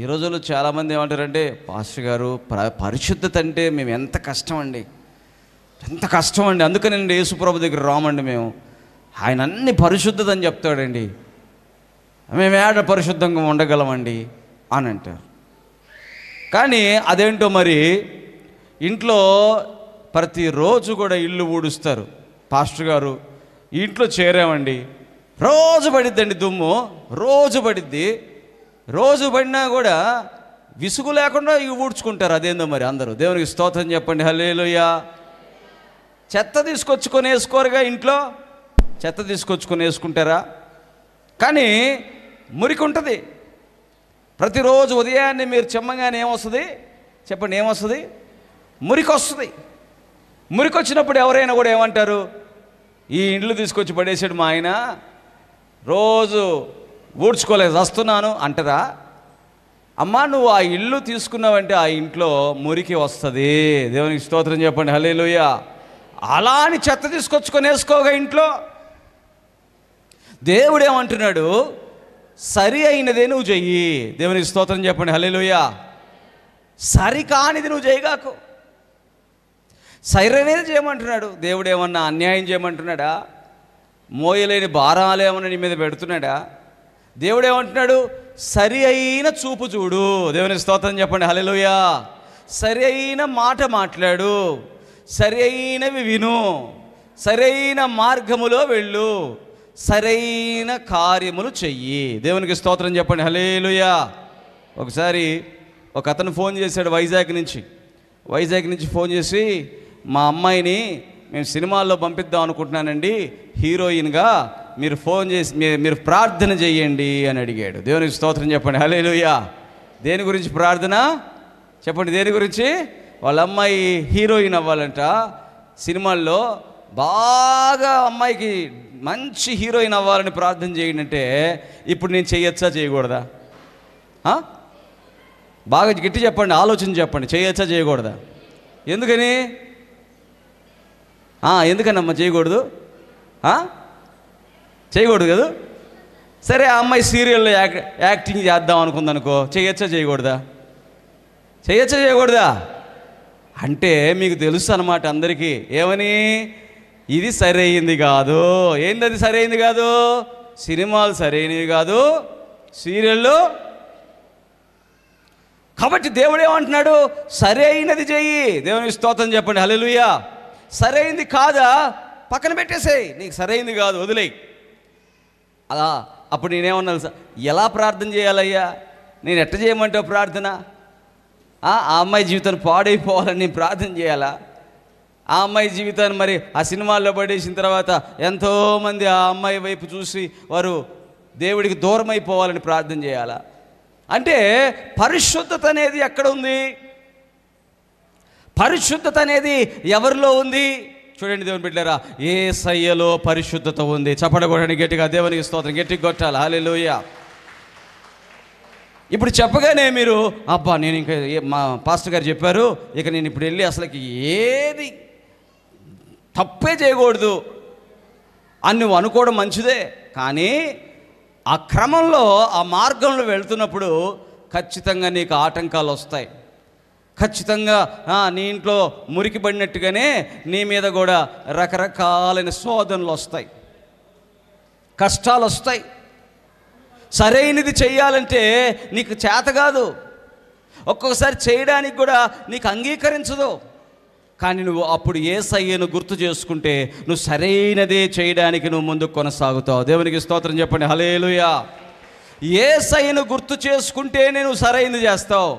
ఈ రోజుల్లో చాలామంది ఏమంటారంటే, పాస్టర్ గారు పరిశుద్ధత అంటే మేము ఎంత కష్టం అండి, ఎంత కష్టం అండి, అందుకనండి యేసుప్రభు దగ్గర రామండి మేము, ఆయన అన్ని పరిశుద్ధత అని చెప్తాడండి, మేము ఏడ పరిశుద్ధంగా ఉండగలమండి అని అంటారు. కానీ అదేంటో మరి ఇంట్లో ప్రతిరోజు కూడా ఇల్లు ఊడుస్తారు. పాస్టర్ గారు ఇంట్లో చేరామండి, రోజు పడిద్దండి దుమ్ము, రోజు పడిద్ది, రోజు పడినా కూడా విసుగు లేకుండా ఇవి ఊడ్చుకుంటారు. అదేందో మరి అందరూ దేవునికి స్తోత్రం చెప్పండి, హల్లెలూయా. చెత్త తీసుకొచ్చుకొని వేసుకోరుగా, ఇంట్లో చెత్త తీసుకొచ్చుకొని వేసుకుంటారా? కానీ మురికి ఉంటుంది. ప్రతిరోజు ఉదయాన్నే మీరు చెమ్మగానే ఏమొస్తుంది చెప్పండి, ఏమొస్తుంది? మురికి వస్తుంది. మురికి వచ్చినప్పుడు ఎవరైనా కూడా ఏమంటారు, ఈ ఇండ్లు తీసుకొచ్చి పడేసాడు మా ఆయన, రోజు ఊడ్చుకోలేదు వస్తున్నాను అంటారా? అమ్మా నువ్వు ఆ ఇల్లు తీసుకున్నావంటే ఆ ఇంట్లో మురికి వస్తుంది. దేవునికి స్తోత్రం చెప్పండి, హల్లెలూయా. అలా అని చెత్త తీసుకొచ్చుకొని వేసుకోగా ఇంట్లో. దేవుడు ఏమంటున్నాడు, సరి అయినదే నువ్వు చెయ్యి. దేవునికి స్తోత్రం చెప్పండి, హల్లెలూయా. సరికానిది నువ్వు చేయగాకు, సరైనది చేయమంటున్నాడు. దేవుడు ఏమన్నా అన్యాయం చేయమంటున్నాడా? మోయలేని భారాలు ఏమన్నా నీ మీద పెడుతున్నాడా? దేవుడు ఏమంటున్నాడు, సరి అయిన చూపు చూడు. దేవునికి స్తోత్రం చెప్పండి, హల్లెలూయా. సరి అయిన మాట మాట్లాడు, సరి అయినవి విను, సరైన మార్గములో వెళ్ళు, సరైన కార్యములు చెయ్యి. దేవునికి స్తోత్రం చెప్పండి, హల్లెలూయా. ఒకసారి ఒక అతను ఫోన్ చేశాడు వైజాగ్ నుంచి ఫోన్ చేసి, మా అమ్మాయిని మేము సినిమాల్లో పంపిద్దాం అనుకుంటున్నానండి, హీరోయిన్గా, మీరు ఫోన్ చేసి మీరు ప్రార్థన చెయ్యండి అని అడిగాడు. దేవునికి స్తోత్రం చెప్పండి, హల్లెలూయా. దేని గురించి ప్రార్థన చెప్పండి? దేని గురించి? వాళ్ళ అమ్మాయి హీరోయిన్ అవ్వాలంట సినిమాల్లో, బాగా అమ్మాయికి మంచి హీరోయిన్ అవ్వాలని ప్రార్థన చేయండి అంటే, ఇప్పుడు నేను చేయొచ్చా చేయకూడదా? బాగా గట్టి చెప్పండి, ఆలోచన చెప్పండి, చేయొచ్చా చేయకూడదా? ఎందుకని? ఎందుకనమ్మా చేయకూడదు? చేయకూడదు కదా? సరే ఆ అమ్మాయి సీరియల్లో యాక్టింగ్ చేద్దాం అనుకుందనుకో, చేయొచ్చా చేయకూడదా? చేయొచ్చా చేయకూడదా? అంటే మీకు తెలుసు అన్నమాట అందరికీ, ఏమని? ఇది సరైంది కాదు. ఏంది అది సరైంది కాదు? సినిమాలు సరైనవి కాదు, సీరియళ్ళు. కాబట్టి దేవుడు ఏమంటున్నాడు, సరైనది చెయ్యి. దేవునికి స్తోత్రం చెప్పండి, హల్లెలూయా. సరైంది కాదా పక్కన పెట్టేసేయి, నీకు సరైంది కాదు వదిలేయి. అలా అప్పుడు నేనేమన్నా, ఎలా ప్రార్థన చేయాలయ్యా, నేను ఎట్ట చేయమంటావు ప్రార్థన? ఆ అమ్మాయి జీవితాన్ని పాడైపోవాలని నేను ప్రార్థన చేయాలా? ఆ అమ్మాయి జీవితాన్ని మరి ఆ సినిమాల్లో పడేసిన తర్వాత ఎంతోమంది ఆ అమ్మాయి వైపు చూసి వారు దేవుడికి దూరం అయిపోవాలని ప్రార్థన చేయాలా? అంటే పరిశుద్ధత అనేది ఎక్కడ ఉంది? పరిశుద్ధత అనేది ఎవరిలో ఉంది? చూడండి దేవుని బిడ్డలారా, యేసయ్యలో పరిశుద్ధత ఉంది. చప్పట్లు కొట్టండి గట్టిగా, దేవునికి స్తోత్రం, గట్టిగా కొట్టాలి, హల్లెలూయా. ఇప్పుడు చెప్పగానే మీరు, అబ్బా నేను ఇంకా మా పాస్టర్ గారు చెప్పారు, ఇక నేను ఇప్పుడు వెళ్ళి అసలుకి ఏది తప్పే చేయకూడదు అని నువ్వు అనుకోవడం మంచిదే. కానీ ఆ క్రమంలో ఆ మార్గంలో వెళ్తున్నప్పుడు ఖచ్చితంగా నీకు ఆటంకాలు వస్తాయి. ఖచ్చితంగా నీ ఇంట్లో మురికి పడినట్టుగానే నీ మీద కూడా రకరకాలైన శోధనలు వస్తాయి, కష్టాలు వస్తాయి. సరైనది చెయ్యాలంటే నీకు చేత కాదు, ఒక్కొక్కసారి చేయడానికి కూడా నీకు అంగీకరించదు. కానీ నువ్వు అప్పుడు యేసయ్యను గుర్తు చేసుకుంటే నువ్వు సరైనదే చేయడానికి నువ్వు ముందుకు కొనసాగుతావు. దేవునికి స్తోత్రం చెప్పండి, హల్లెలూయా. యేసయ్యను గుర్తు చేసుకుంటేనే నువ్వు సరైనది చేస్తావు.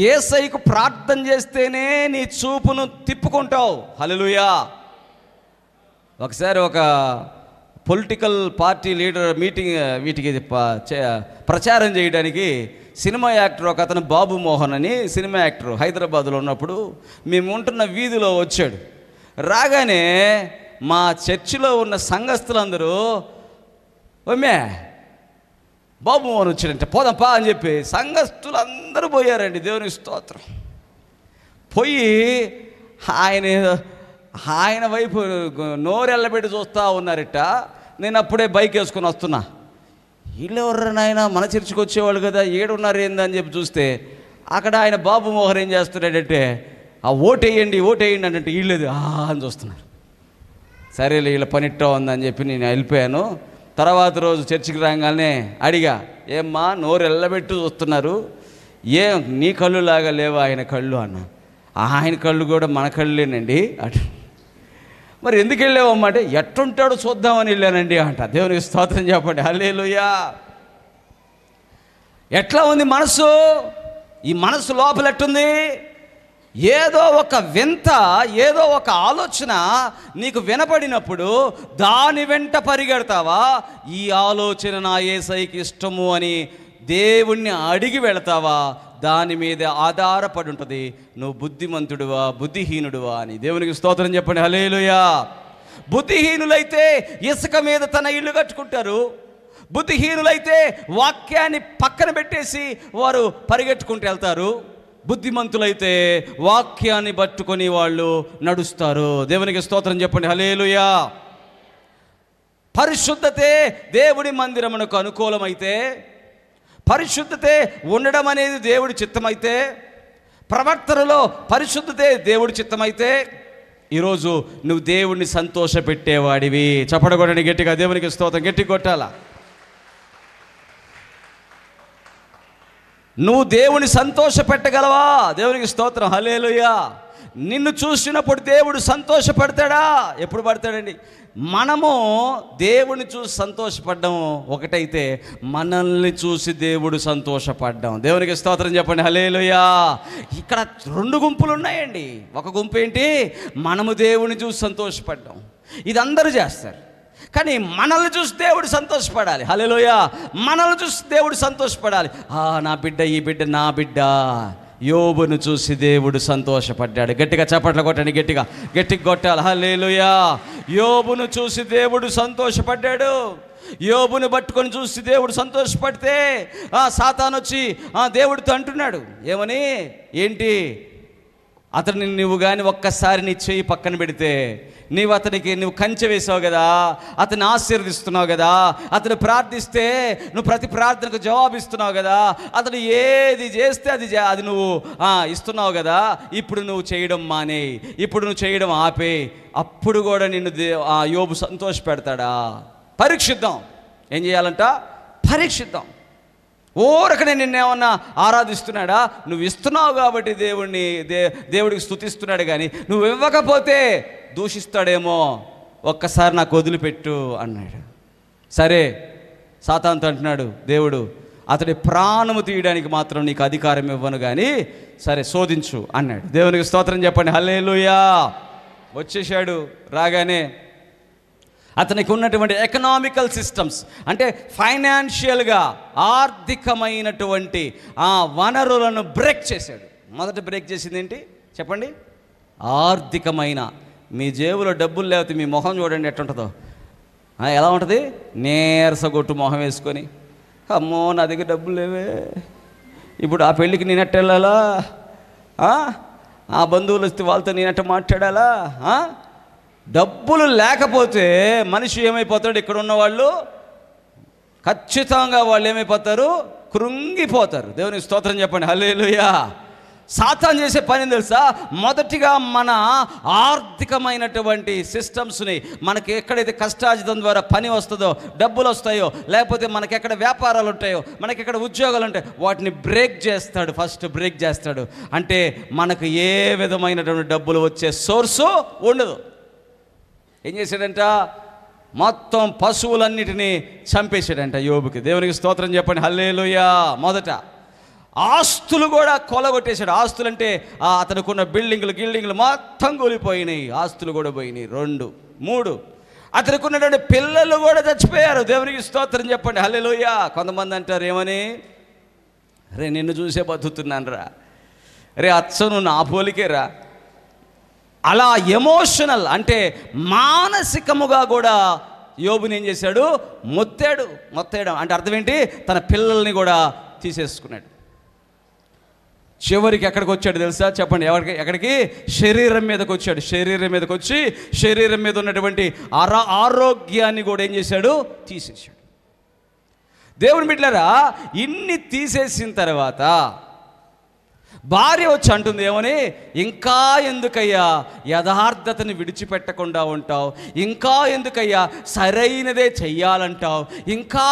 యేసయ్యకు ప్రార్థన చేస్తేనే నీ చూపును తిప్పుకుంటావు, హల్లెలూయా. ఒకసారి ఒక పొలిటికల్ పార్టీ లీడర్ మీటింగ్ వీటికి ప్రచారం చేయడానికి సినిమా యాక్టర్ ఒక అతను బాబు మోహన్ అని సినిమా యాక్టర్ హైదరాబాద్లో ఉన్నప్పుడు మేము ఉంటున్న వీధిలో వచ్చాడు. రాగానే మా చర్చిలో ఉన్న సంఘస్థులందరూ, ఒమ్మే బాబు మోహన్ వచ్చాడంటే పోదాంపా అని చెప్పి సంఘస్థులందరూ పోయారండి. దేవునికి స్తోత్రం. పోయి ఆయన వైపు నోరెళ్ళబెట్టి చూస్తూ ఉన్నారట. నేను అప్పుడే బైక్ వేసుకొని వస్తున్నా. వీళ్ళెవర్రా నాయన, మన చర్చికి వచ్చేవాళ్ళు కదా, ఏడున్నారు ఏందని చెప్పి చూస్తే అక్కడ ఆయన బాబు మోహన్ ఏం చేస్తున్నాడంటే, ఆ ఓటేయండి ఓటేయండి అంటే వీళ్ళేది అని చూస్తున్నారు. సరేలే వీళ్ళ పనిట్టో ఉందని చెప్పి నేను వెళ్ళిపోయాను. తర్వాత రోజు చర్చికి రాగానే అడిగా, ఏమ్మా నోరు ఎల్లబెట్టు చూస్తున్నారు, ఏం నీ కళ్ళు లాగా లేవా ఆయన కళ్ళు అన్న. ఆయన కళ్ళు కూడా మన కళ్ళేనండి అటు. మరి ఎందుకు వెళ్ళావమ్మా అంటే, ఎట్టుంటాడో చూద్దామని వెళ్ళానండి అంట. దేవునికి స్తోత్రం చెప్పండి, హల్లెలూయా. ఎట్లా ఉంది మనసు? ఈ మనసు లోపల ఎట్టుంది? ఏదో ఒక వింత, ఏదో ఒక ఆలోచన నీకు వినపడినప్పుడు దాని వెంట పరిగెడతావా? ఈ ఆలోచన నా యేసయ్యకి ఇష్టము అని దేవుణ్ణి అడిగి వెళతావా? దాని మీద ఆధారపడి ఉంటుంది నువ్వు బుద్ధిమంతుడువా బుద్ధిహీనుడువా అని. దేవునికి స్తోత్రం చెప్పండి, హల్లెలూయా. బుద్ధిహీనులైతే ఇసుక మీద తన ఇల్లు కట్టుకుంటారు. బుద్ధిహీనులైతే వాక్యాన్ని పక్కన పెట్టేసి వారు పరిగెట్టుకుంటూ వెళ్తారు. బుద్ధిమంతులైతే వాక్యాన్ని పట్టుకొని వాళ్ళు నడుస్తారు. దేవునికి స్తోత్రం చెప్పండి, హల్లెలూయా. పరిశుద్ధతే దేవుడి మందిరమునకు అనుకూలమైతే, పరిశుద్ధతే ఉండడం అనేది దేవుడి చిత్తమైతే, ప్రవర్తనలో పరిశుద్ధతే దేవుడి చిత్తమైతే, ఈరోజు నువ్వు దేవుడిని సంతోషపెట్టేవాడివి. చప్పడగొట్టండి గట్టిగా, దేవునికి స్తోత్రం గట్టి కొట్టాలా. నువ్వు దేవుని సంతోష పెట్టగలవా? దేవునికి స్తోత్రం, హల్లెలూయా. నిన్ను చూసినప్పుడు దేవుడు సంతోషపడతాడా? ఎప్పుడు పడతాడండి? మనము దేవుని చూసి సంతోషపడ్డం ఒకటైతే, మనల్ని చూసి దేవుడు సంతోషపడ్డాం. దేవునికి స్తోత్రం చెప్పండి, హల్లెలూయా. ఇక్కడ రెండు గుంపులు ఉన్నాయండి. ఒక గుంపు ఏంటి? మనము దేవుని చూసి సంతోషపడ్డాం. ఇది అందరూ చేస్తారు. కానీ మనల్ని చూసి దేవుడు సంతోషపడాలి. హల్లెలూయా. మనల్ని చూసి దేవుడు సంతోషపడాలి. నా బిడ్డ, ఈ బిడ్డ నా బిడ్డ. యోబును చూసి దేవుడు సంతోషపడ్డాడు. గట్టిగా చప్పట్లు కొట్టండి, గట్టిగా కొట్టాలి, హల్లెలూయా. యోబును చూసి దేవుడు సంతోషపడ్డాడు. యోబును పట్టుకొని చూసి దేవుడు సంతోషపడితే సాతాను వచ్చి దేవుడితో అంటున్నాడు, ఏమని? ఏంటి? అతన్ని నువ్వు కానీ ఒక్కసారి నీ చెయ్యి పక్కన పెడితే, నువ్వు కంచె వేసావు కదా, అతన్ని ఆశీర్వదిస్తున్నావు కదా, అతను ప్రార్థిస్తే నువ్వు ప్రతి ప్రార్థనకు జవాబిస్తున్నావు కదా, అతను ఏది చేస్తే అది నువ్వు ఇస్తున్నావు కదా, ఇప్పుడు నువ్వు చేయడం మానేయి, ఇప్పుడు నువ్వు చేయడం ఆపేయి. అప్పుడు కూడా నిన్ను యోబు సంతోషపెడతాడా? పరీక్షిద్దాం. ఏం చేయాలంట? పరీక్షిద్దాం. ఓరకనే నిన్నేమన్నా ఆరాధిస్తున్నాడా? నువ్వు ఇస్తున్నావు కాబట్టి దేవుడికి స్తుతిస్తున్నాడు. కానీ నువ్వు ఇవ్వకపోతే దూషిస్తాడేమో, ఒక్కసారి నాకు వదిలిపెట్టు అన్నాడు. సరే, సాతానుతో అంటున్నాడు దేవుడు, అతడి ప్రాణము తీయడానికి మాత్రం నీకు అధికారం ఇవ్వను, కానీ సరే శోధించు అన్నాడు. దేవునికి స్తోత్రం చెప్పండి, హల్లెలూయా. వచ్చేసాడు. రాగానే అతనికి ఉన్నటువంటి ఎకనామికల్ సిస్టమ్స్, అంటే ఫైనాన్షియల్గా ఆర్థికమైనటువంటి వనరులను బ్రేక్ చేశాడు. మొదట బ్రేక్ చేసింది ఏంటి చెప్పండి? ఆర్థికమైన. మీ జేబులో డబ్బులు లేకపోతే మీ మొహం చూడండి ఎట్టుంటుందో. ఎలా ఉంటుంది? నీరసగొట్టు మొహం వేసుకొని, అమ్మో నా దగ్గర డబ్బులు లేవే, ఇప్పుడు ఆ పెళ్ళికి నేనెట్ట వెళ్ళాలా, ఆ బంధువులు వస్తే వాళ్ళతో నేనెట్ట మాట్లాడాలా. డబ్బులు లేకపోతే మనిషి ఏమైపోతాడు? ఇక్కడ ఉన్న వాళ్ళు ఖచ్చితంగా వాళ్ళు ఏమైపోతారు? కృంగిపోతారు. దేవునికి స్తోత్రం చెప్పండి, హల్లెలూయా. సాతాను చేసే పని తెలుసా? మొదటిగా మన ఆర్థికమైనటువంటి సిస్టమ్స్ని, మనకి ఎక్కడైతే కష్టార్జితం ద్వారా పని వస్తుందో, డబ్బులు వస్తాయో, లేకపోతే మనకి ఎక్కడ వ్యాపారాలు ఉంటాయో, మనకి ఎక్కడ ఉద్యోగాలు ఉంటాయో, వాటిని బ్రేక్ చేస్తాడు. ఫస్ట్ బ్రేక్ చేస్తాడు. అంటే మనకు ఏ విధమైనటువంటి డబ్బులు వచ్చే సోర్సు ఉండదు. ఏం చేశాడంట? మొత్తం పశువులన్నిటినీ చంపేశాడంట యోబుకి. దేవునికి స్తోత్రం చెప్పండి, హల్లెలూయా. మొదట ఆస్తులు కూడా కొలగొట్టేశాడు. ఆస్తులు అంటే అతనుకున్న గిల్డింగ్లు మొత్తం కూలిపోయినాయి, ఆస్తులు కూడా పోయినాయి. 2, 3 అతనుకున్నటువంటి పిల్లలు కూడా చచ్చిపోయారు. దేవునికి స్తోత్రం చెప్పండి, హల్లెలూయా. కొంతమంది అంటారు ఏమని? రే నిన్ను చూసే బతుకుతున్నాను రా, రే అచ్చను నా పోలికే రా. అలా ఎమోషనల్, అంటే మానసికముగా కూడా యోబుని ఏం చేశాడు? మొత్తేయడం అంటే అర్థం ఏంటి? తన పిల్లల్ని కూడా తీసేసుకున్నాడు. చివరికి ఎక్కడికి వచ్చాడు తెలుసా? చెప్పండి, ఎక్కడికి? శరీరం మీదకి వచ్చాడు. శరీరం మీదకి వచ్చి శరీరం మీద ఉన్నటువంటి ఆరోగ్యాన్ని కూడా ఏం చేశాడు? తీసేశాడు. దేవుని బిడ్డలారా, ఇన్ని తీసేసిన తర్వాత భార్య వచ్చి అంటుంది ఏమని, ఇంకా ఎందుకయ్యా యథార్థతని విడిచిపెట్టకుండా ఉంటావు, ఇంకా ఎందుకయ్యా సరైనదే చెయ్యాలంటావు, ఇంకా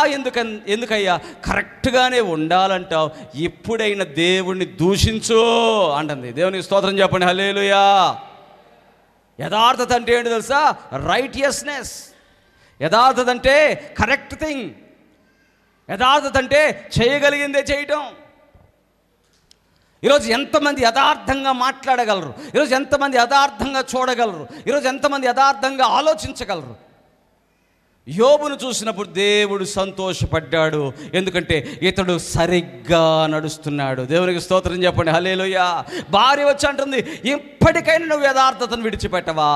ఎందుకయ్యా కరెక్ట్గానే ఉండాలంటావు, ఎప్పుడైనా దేవుణ్ణి దూషించు అంటుంది. దేవునికి స్తోత్రం చెప్పండి, హల్లెలూయా. యథార్థత అంటే ఏంటి తెలుసా? రైటియస్నెస్. యథార్థత అంటే కరెక్ట్ థింగ్. యథార్థత అంటే చేయగలిగిందే చేయటం. ఈరోజు ఎంతమంది యథార్థంగా మాట్లాడగలరు? ఈరోజు ఎంతమంది యథార్థంగా చూడగలరు? ఈరోజు ఎంతమంది యథార్థంగా ఆలోచించగలరు? యోబును చూసినప్పుడు దేవుడు సంతోషపడ్డాడు, ఎందుకంటే ఇతడు సరిగ్గా నడుస్తున్నాడు. దేవునికి స్తోత్రం చెప్పండి, హల్లెలూయా. భార్య వచ్చి అంటుంది, ఇప్పటికైనా నువ్వు యథార్థతను విడిచిపెట్టవా?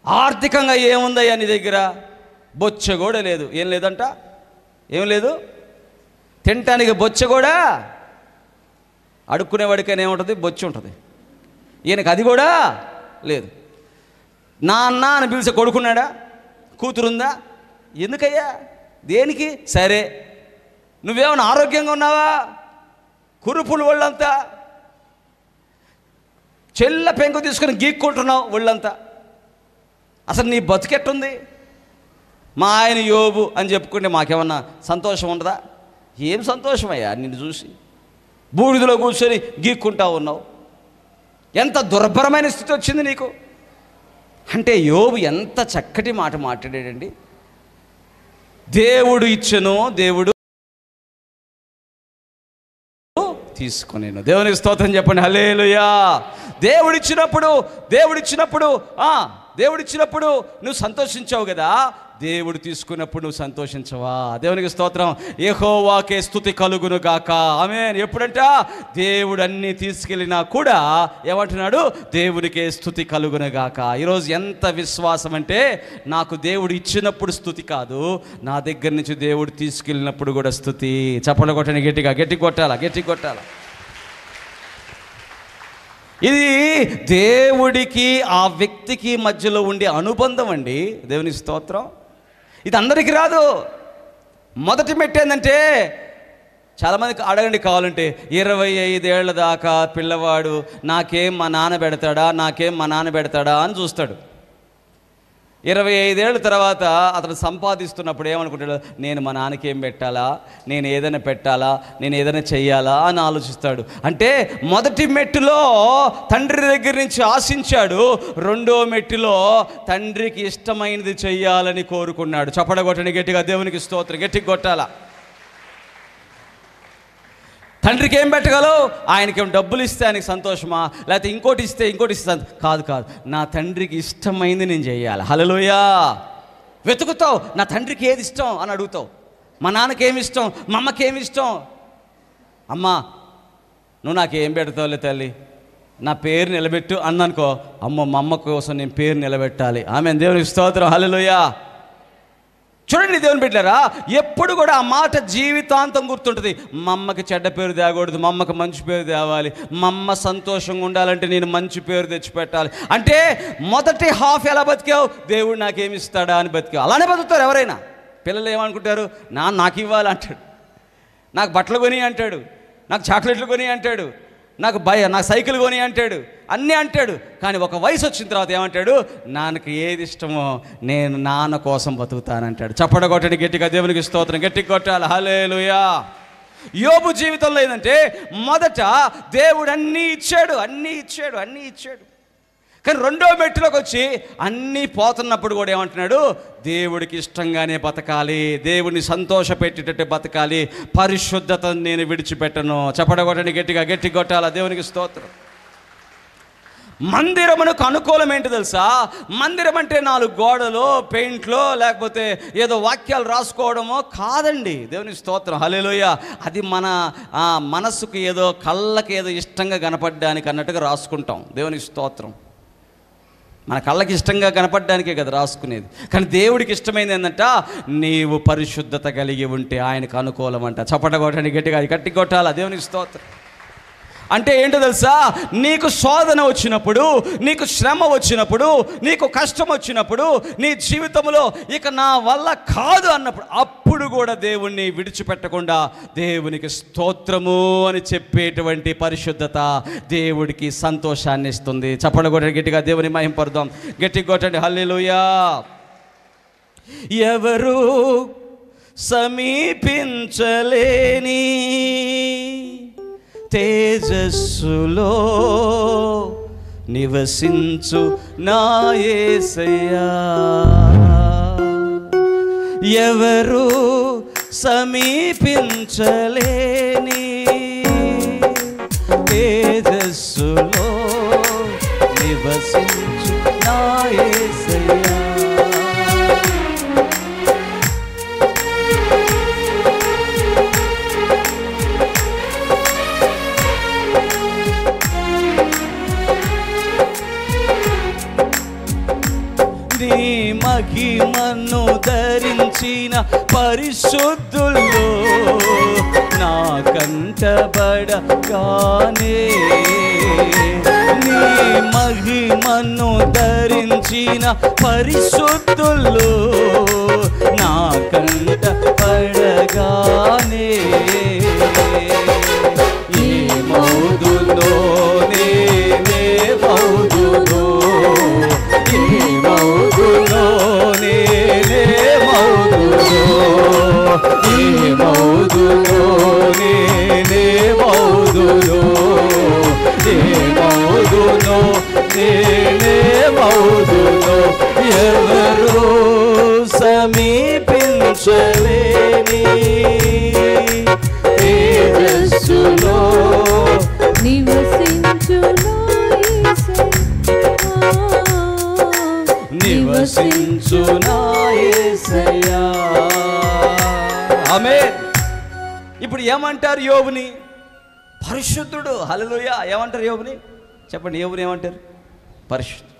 ఆర్థికంగా ఏముందయ్యా నీ దగ్గర? బొచ్చ కూడా లేదు. ఏం లేదంట? ఏం లేదు. తినటానికి బొచ్చ కూడా, అడుక్కునేవాడికైనా ఏముంటుంది? బొచ్చి ఉంటుంది. ఈయనకి అది కూడా లేదు. నాన్న అని పిలిచే కొడుకున్నాడా? కూతురుందా? ఎందుకయ్యా? దేనికి? సరే, నువ్వేమైనా ఆరోగ్యంగా ఉన్నావా? కురుపులు ఒళ్ళంతా, చెల్ల పెంకు తీసుకొని గీక్కుంటున్నావు ఒళ్ళంతా. అసలు నీ బతుకెట్టుంది? మా ఆయన యోబు అని చెప్పుకుంటే మాకేమన్నా సంతోషం ఉండదా? ఏం సంతోషమయ్యా నిన్ను చూసి? బూడిదలో కూర్చొని గీక్కుంటా ఉన్నావు. ఎంత దుర్భరమైన స్థితి వచ్చింది నీకు అంటే యోబు ఎంత చక్కటి మాట మాట్లాడాడండి. దేవుడు ఇచ్చెను, దేవుడు తీసుకునేను. దేవునికి స్తోత్రం చెప్పండి, హల్లెలూయా. దేవుడిచ్చినప్పుడు నువ్వు సంతోషించావు కదా, దేవుడు తీసుకున్నప్పుడు నువ్వు సంతోషించవా? దేవునికి స్తోత్రం. యెహోవాకే స్తుతి కలుగును గాక. ఆమేన్. ఎప్పుడంట? దేవుడు అన్నీ తీసుకెళ్ళినా కూడా ఏమంటున్నాడు? దేవునికే స్తుతి కలుగును గాక. ఈరోజు ఎంత విశ్వాసం అంటే, నాకు దేవుడు ఇచ్చినప్పుడు స్తుతి కాదు, నా దగ్గర నుంచి దేవుడు తీసుకెళ్ళినప్పుడు కూడా స్తుతి. చప్పట్లు కొట్టండి గట్టిగా, గట్టి కొట్టాల. ఇది దేవుడికి ఆ వ్యక్తికి మధ్యలో ఉండే అనుబంధం అండి. దేవుని స్తోత్రం. ఇది అందరికీ రాదు. మొదటి మెట్టు ఏంటంటే, చాలామందికి అడగండి కావాలంటే, 25 ఏళ్ల దాకా పిల్లవాడు నాకేం మా నాన్న పెడతాడా అని చూస్తాడు. 25 ఏళ్ళ తర్వాత అతను సంపాదిస్తున్నప్పుడు ఏమనుకుంటాడు? నేను మా నాన్నకి ఏం పెట్టాలా, నేను ఏదైనా పెట్టాలా, నేను ఏదైనా చెయ్యాలా అని ఆలోచిస్తాడు. అంటే మొదటి మెట్టులో తండ్రి దగ్గర నుంచి ఆశించాడు, రెండో మెట్టులో తండ్రికి ఇష్టమైనది చెయ్యాలని కోరుకున్నాడు. చప్పడగొట్టని గట్టిగా, దేవునికి స్తోత్రం, గట్టిగా కొట్టాలా. తండ్రికి ఏం పెట్టగలవు? ఆయనకేం డబ్బులు ఇస్తే ఆయనకి సంతోషమా, లేకపోతే ఇంకోటి ఇస్తే కాదు, నా తండ్రికి ఇష్టమైంది నేను చేయాలి. హల్లెలూయా. వెతుకుతావు, నా తండ్రికి ఏది ఇష్టం అని అడుగుతావు. మా నాన్నకేమి ఇష్టం, మా అమ్మకేమి ఇష్టం? అమ్మా నువ్వు నాకేం పెడతావులే తల్లి, నా పేరు నిలబెట్టు అన్ననుకో, అమ్మో మా అమ్మ కోసం నేను పేరు నిలబెట్టాలి. ఆమె దేవునికి స్తోత్రం, హల్లెలూయా. చూడండి దేవుని బిడ్డలారా, ఎప్పుడు కూడా ఆ మాట జీవితాంతం గుర్తుంటుంది. మా అమ్మకి చెడ్డ పేరు తేకూడదు, మా అమ్మకి మంచి పేరు తేవాలి, మా అమ్మ సంతోషంగా ఉండాలంటే నేను మంచి పేరు తెచ్చిపెట్టాలి. అంటే మొదటి హాఫ్ ఎలా బతికావు? దేవుడు నాకేమి ఇస్తాడా అని బతికావు. అలానే బతుకుతారు ఎవరైనా. పిల్లలు ఏమనుకుంటారు? నాకు ఇవ్వాలి అంటాడు, నాకు బట్టలు కొని అంటాడు, నాకు చాక్లెట్లు కొని అంటాడు, నాకు సైకిల్ కొని అంటాడు, అన్నీ అంటాడు. కానీ ఒక వయసు వచ్చిన తర్వాత ఏమంటాడు? నాన్నకి ఏది ఇష్టమో నేను నాన్న కోసం బతుకుతానంటాడు. చప్పడ కొట్టండి గట్టిగా, దేవునికి స్తోత్రం, గట్టిగా కొట్టాలి. హల్లెలూయా. యోబు జీవితంలో ఏంటంటే, మొదట దేవుడు అన్నీ ఇచ్చాడు. కానీ రెండో మెట్టులోకి వచ్చి అన్నీ పోతున్నప్పుడు కూడా ఏమంటున్నాడు? దేవుడికి ఇష్టంగానే బతకాలి, దేవుడిని సంతోషపెట్టేటట్టు బతకాలి, పరిశుద్ధతను నేను విడిచిపెట్టను. చప్పడగొట్టండి గట్టిగా, గట్టి కొట్టాల. దేవునికి స్తోత్రం. మందిరమునకు అనుకూలం ఏంటి తెలుసా? మందిరం అంటే 4 గోడలు, పెయింట్లో, లేకపోతే ఏదో వాక్యాలు రాసుకోవడమో కాదండి. దేవునికి స్తోత్రం, హల్లెలూయా. అది మన మనసుకు ఏదో, కళ్ళకి ఏదో ఇష్టంగా కనపడడానికి అన్నట్టుగా రాసుకుంటాం. దేవునికి స్తోత్రం. మన కళ్ళకి ఇష్టంగా కనపడడానికే కదా రాసుకునేది. కానీ దేవుడికి ఇష్టమైంది ఏంటంట? నీవు పరిశుద్ధత కలిగి ఉంటే ఆయనకు అనుకూలం అంట. చప్పట కొట్టండి గట్టిగా, గట్టి కొట్టాలా. దేవునికి స్తోత్రం. అంటే ఏంటో తెలుసా, నీకు శోధన వచ్చినప్పుడు, నీకు శ్రమ వచ్చినప్పుడు, నీకు కష్టం వచ్చినప్పుడు, నీ జీవితంలో ఇక నా వల్ల కాదు అన్నప్పుడు, అప్పుడు కూడా దేవుణ్ణి విడిచిపెట్టకుండా దేవునికి స్తోత్రము అని చెప్పేటువంటి పరిశుద్ధత దేవుడికి సంతోషాన్ని ఇస్తుంది. చప్పట్లు కొట్టండి గట్టిగా, దేవుని మహింపరుద్దాం. గట్టిగా కొట్టండి హల్లెలూయా. ఎవరు సమీపించలేని తేజస్సులో నివసించు నా యేసయ్యా, ఎవరు సమీపించలేని తేజస్సులో నివసించు నా యేసయ్యా. నీ మహిమను ధరించిన పరిశుద్ధుల్లో నా కంటబడగానే, నీ మహిమను ధరించిన పరిశుద్ధుల్లో నా కంటబడగానే, ఏ మౌదులో నేనే మౌదులో, ఏ మౌదులో నేనే మౌదులో, ఏ మౌదులో నేనే మౌదులో, ఏ మౌదులో నేనే మౌదులో, ఎవరు సమీపించలేని తేజస్సులో నివసించు నా యేసయ్యా. ఆమేన్. ఇప్పుడు ఏమంటారు యోబుని? పరిశుద్ధుడు. హల్లెలూయా. ఏమంటారు యోబుని? చెప్పండి, యోబుని ఏమంటారు? పరిశుద్ధుడు.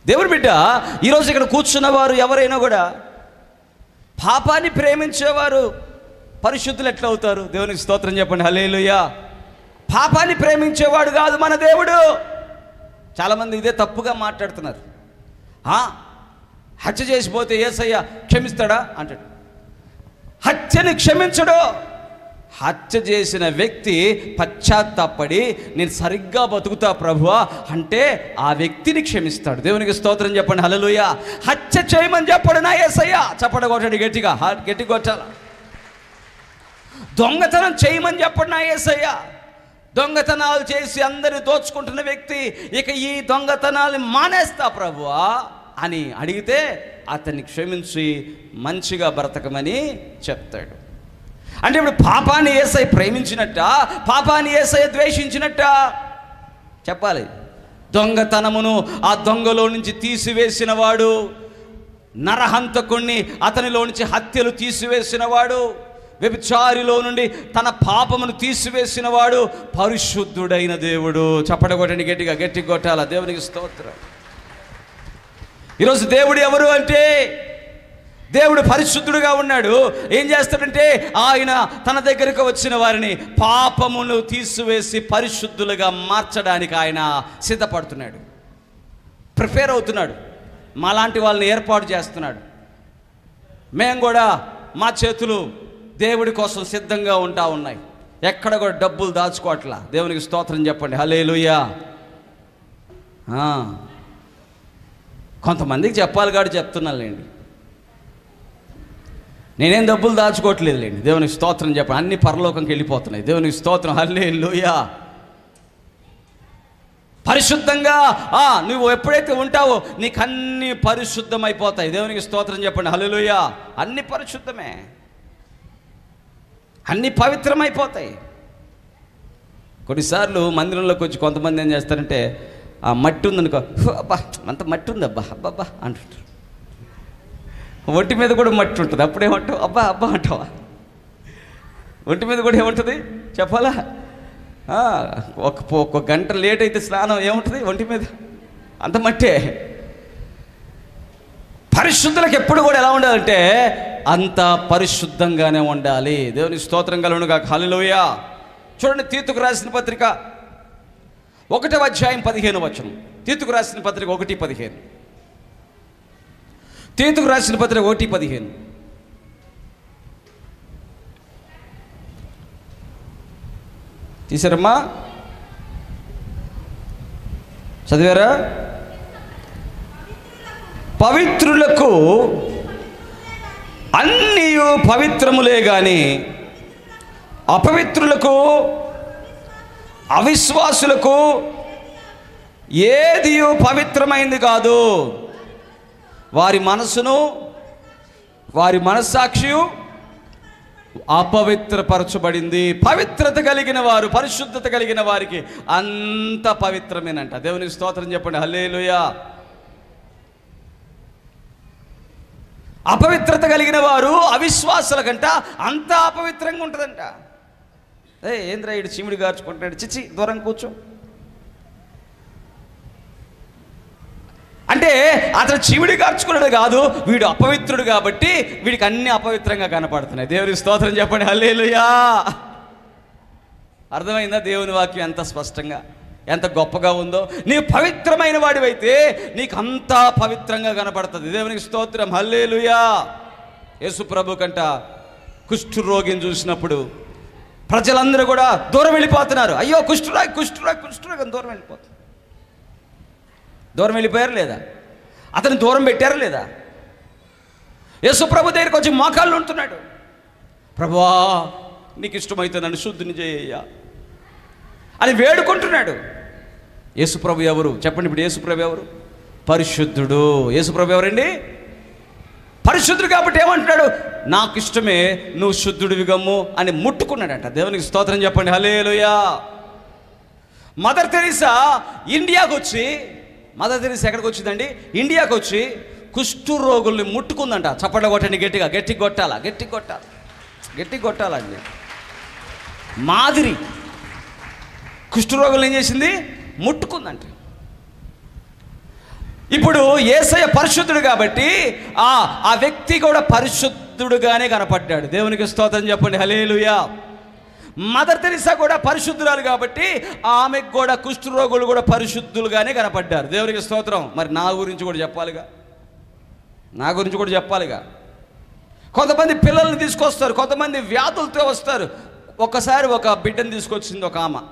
దేవుని బిడ్డ, ఈరోజు ఇక్కడ కూర్చున్న వారు ఎవరైనా కూడా పాపాన్ని ప్రేమించేవారు పరిశుద్ధులు ఎట్లా అవుతారు? దేవునికి స్తోత్రం చెప్పండి. హల్లెలూయా. పాపాన్ని ప్రేమించేవాడు కాదు మన దేవుడు. చాలామంది ఇదే తప్పుగా మాట్లాడుతున్నారు. హత్య చేసిపోతే యేసయ్య క్షమిస్తాడా అంటాడు. హత్యని క్షమించడు. హత్య చేసిన వ్యక్తి పశ్చాత్తాపడి నేను సరిగ్గా బతుకుతా ప్రభువా అంటే ఆ వ్యక్తిని క్షమిస్తాడు. దేవునికి స్తోత్రం చెప్పండి. హల్లెలూయా. హత్య చేయమని చెప్పడు నా యేసయ్య. చప్పట కొట్టండి గట్టిగా, గట్టి కొట్టాల. దొంగతనం చేయమని చెప్పడు నా యేసయ్య. దొంగతనాలు చేసి అందరిని దోచుకుంటున్న వ్యక్తి ఇక ఈ దొంగతనాలు మానేస్తా ప్రభువా అని అడిగితే అతన్ని క్షమించి మంచిగా బ్రతకమని చెప్తాడు. అంటే ఇప్పుడు పాపాన్ని యేసయ్య ప్రేమించినట్ట, పాపాన్ని యేసయ్య ద్వేషించినట్ట చెప్పాలి. దొంగతనమును ఆ దొంగలో నుంచి తీసివేసిన వాడు, నరహంతకుణ్ణి అతనిలో నుంచి హత్యలు తీసివేసిన వాడు, వ్యభిచారిలో నుండి తన పాపమును తీసివేసిన వాడు పరిశుద్ధుడైన దేవుడు. చప్పట కొట్టండి గట్టిగా, గట్టి కొట్టాల. దేవునికి స్తోత్రం. ఈరోజు దేవుడు ఎవరు అంటే, దేవుడు పరిశుద్ధుడుగా ఉన్నాడు. ఏం చేస్తాడంటే ఆయన తన దగ్గరకు వచ్చిన వారిని పాపమును తీసివేసి పరిశుద్ధులుగా మార్చడానికి ఆయన సిద్ధపడుతున్నాడు, ప్రిపేర్ అవుతున్నాడు. మాలాంటి వాళ్ళని ఏర్పాటు చేస్తున్నాడు. మేము కూడా మా చేతులు దేవుడి కోసం సిద్ధంగా ఉంటా ఉన్నాయి. ఎక్కడ కూడా డబ్బులు దాచుకోవట్లా. దేవునికి స్తోత్రం చెప్పండి. హల్లెలూయా. కొంతమందికి చెప్పాలి కాదు చెప్తున్నానులేండి. నేనేం డబ్బులు దాచుకోవట్లేదు లేండి. దేవునికి స్తోత్రం చెప్పండి. అన్ని పరలోకంకి వెళ్ళిపోతున్నాయి. దేవునికి స్తోత్రం. హల్లెలూయా. పరిశుద్ధంగా నువ్వు ఎప్పుడైతే ఉంటావో నీకు అన్ని పరిశుద్ధమైపోతాయి. దేవునికి స్తోత్రం చెప్పండి. హల్లెలూయా. అన్ని పరిశుద్ధమే, అన్ని పవిత్రమైపోతాయి. కొన్నిసార్లు మందిరంలోకి వచ్చి కొంతమంది ఏం చేస్తారంటే ఆ మట్టి ఉందనుకో, అబ్బా అంత మట్టి ఉంది అబ్బా అబ్బా అంటుంటారు. ఒంటి మీద కూడా మట్టి ఉంటుంది. అప్పుడేమంటావు? అబ్బా అబ్బా అంటావా? ఒంటి మీద కూడా ఏముంటుంది చెప్పాలా? ఒక గంట లేట్ అయితే స్నానం ఏముంటుంది ఒంటి మీద? అంత మట్టే. పరిశుద్ధులకు ఎప్పుడు కూడా ఎలా ఉండాలంటే అంత పరిశుద్ధంగానే ఉండాలి. దేవుని స్తోత్రం కలుగునుగా. హల్లెలూయా. చూడండి, తీతుకు రాసిన పత్రిక 1వ అధ్యాయం 15వ వచనం. తీతుకు రాసిన పత్రిక 1:15. తీతుకు రాసిన పత్రిక 1:15. తీసారమ్మా? చదివారా? పవిత్రులకు అన్నీ పవిత్రములే గాని అపవిత్రులకు అవిశ్వాసులకు ఏది పవిత్రమైంది కాదు. వారి మనసును వారి మనస్సాక్షియు అపవిత్రపరచబడింది. పవిత్రత కలిగిన వారు, పరిశుద్ధత కలిగిన వారికి అంత పవిత్రమేనంట. దేవునికి స్తోత్రం చెప్పండి. హల్లెలూయా. అపవిత్రత కలిగిన వారు అవిశ్వాసుల కంట అంత అపవిత్రంగా ఉంటుందంట. ఏంద్రా ఇడు చీమిడి గార్చుకుంటున్నాడు, చిచ్చి దూరం కూర్చో అంటే అతను చీమిడి గార్చుకున్నాడు కాదు, వీడు అపవిత్రుడు కాబట్టి వీడికి అన్ని అపవిత్రంగా కనపడుతున్నాయి. దేవునికి స్తోత్రం చెప్పండి. హల్లెలూయా. అర్థమైందా? దేవుని వాక్యం ఎంత స్పష్టంగా, ఎంత గొప్పగా ఉందో. నీవు పవిత్రమైన వాడివైతే నీకు అంతా పవిత్రంగా కనపడుతుంది. దేవునికి స్తోత్రం. హల్లెలూయా. యేసు ప్రభు కంట కుష్ఠరోగిని చూసినప్పుడు ప్రజలందరూ కూడా దూరం వెళ్ళిపోతున్నారు. అయ్యో కుష్ఠరోగి కుష్ఠరోగి కుష్ఠరోగి అని దూరం వెళ్ళిపోతున్నారు. దూరం వెళ్ళిపోయారు లేదా? అతను దూరం పెట్టారా లేదా? యేసు ప్రభు దగ్గరికి వచ్చి మోకాళ్ళు ఉంటున్నాడు. ప్రభువా, నీకు ఇష్టమైతే నన్ను శుద్ధిని చేయ్యా అని వేడుకుంటున్నాడు. యేసుప్రభు ఎవరు చెప్పండి? ఇప్పుడు యేసుప్రభు ఎవరు? పరిశుద్ధుడు. యేసుప్రభు ఎవరండి? పరిశుద్ధుడు. కాబట్టి ఏమంటున్నాడు? నాకు ఇష్టమే, నువ్వు శుద్ధుడివి గమ్ము అని ముట్టుకున్నాడంట. దేవునికి స్తోత్రం చెప్పండి. హల్లెలూయా. మదర్ తెరీసా ఇండియాకు వచ్చి, మదర్ తెరీసా ఎక్కడికి వచ్చిందండి? ఇండియాకు వచ్చి కుష్ఠరోగుల్ని ముట్టుకుందంట. చప్పట్లు కొట్టండి గట్టిగా. గట్టిగా కొట్టాలా? గట్టిగా కొట్టాలి, గట్టిగా కొట్టాలండి. మాదిరి కుష్ఠరోగులు ఏం చేసింది? ముట్టుకుందంట. ఇప్పుడు యేసయ్య పరిశుద్ధుడు కాబట్టి ఆ వ్యక్తి కూడా పరిశుద్ధుడుగానే కనపడ్డాడు. దేవునికి స్తోత్రం చెప్పండి. హల్లెలూయా. మదర్ తెరీసా కూడా పరిశుద్ధురాలు కాబట్టి ఆమెకు కూడా కుష్ఠరోగులు కూడా పరిశుద్ధులుగానే కనపడ్డారు. దేవునికి స్తోత్రం. మరి నా గురించి కూడా చెప్పాలిగా, నా గురించి కూడా చెప్పాలిగా. కొంతమంది పిల్లల్ని తీసుకొస్తారు, కొంతమంది వ్యాధులతో వస్తారు. ఒకసారి ఒక బిడ్డను తీసుకొచ్చింది ఒక ఆమె,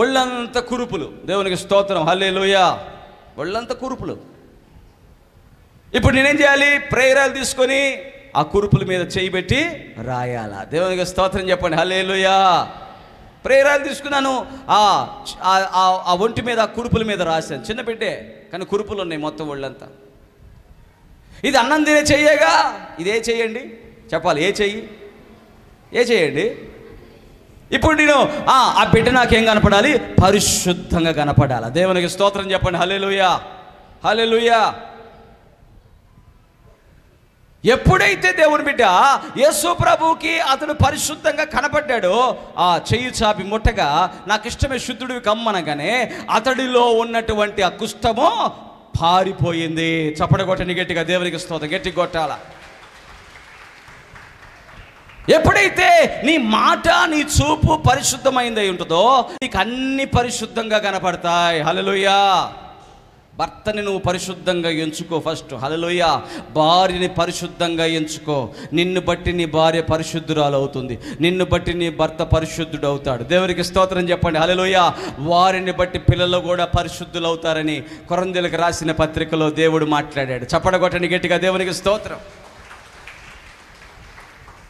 ఒళ్ళంతా కురుపులు. దేవునికి స్తోత్రం. హల్లెలూయా. ఒళ్ళంతా కురుపులు. ఇప్పుడు నేనేం చేయాలి? ప్రేయరాలు తీసుకొని ఆ కురుపుల మీద చేయి పెట్టి రాయాలా? దేవునికి స్తోత్రం చెప్పండి. హల్లెలూయా. ప్రేయరాలు తీసుకున్నాను, ఆ ఒంటి మీద, ఆ కురుపుల మీద రాశాను. చిన్న బిడ్డే కానీ కురుపులు ఉన్నాయి మొత్తం ఒళ్ళంతా. ఇది అన్నం తినే చెయ్యగా, ఇదే చెయ్యండి చెప్పాలి. ఏ చెయ్యి? ఏ చెయ్యండి? ఇప్పుడు నేను ఆ బిడ్డ నాకేం కనపడాలి? పరిశుద్ధంగా కనపడాలి. దేవునికి స్తోత్రం చెప్పండి. హల్లెలూయా. హల్లెలూయా. ఎప్పుడైతే దేవుని బిడ్డ యేసు ప్రభువుకి అతను పరిశుద్ధంగా కనపడ్డాడో, ఆ చెయ్యి చాపి ముట్టగా నాకు ఇష్టమే శుద్ధుడివి కమ్మనగానే అతడిలో ఉన్నటువంటి ఆ కుష్ఠము పారిపోయింది. చప్పట కొట్టని గట్టిగా. దేవునికి స్తోత్రం. గట్టిగా కొట్టాల. ఎప్పుడైతే నీ మాట, నీ చూపు పరిశుద్ధమైందై ఉంటుందో నీకు అన్ని పరిశుద్ధంగా కనపడతాయి. హల్లెలూయా. భర్తని నువ్వు పరిశుద్ధంగా ఎంచుకో ఫస్ట్. హల్లెలూయా. భార్యని పరిశుద్ధంగా ఎంచుకో. నిన్ను బట్టి నీ భార్య పరిశుద్ధురాలు అవుతుంది, నిన్ను బట్టి నీ భర్త పరిశుద్ధుడు అవుతాడు. దేవునికి స్తోత్రం చెప్పండి. హల్లెలూయా. వారిని బట్టి పిల్లలు కూడా పరిశుద్ధులు అవుతారని కొరింథీయులకు రాసిన పత్రికలో దేవుడు మాట్లాడాడు. చప్పడగొట్టని గట్టిగా. దేవునికి స్తోత్రం.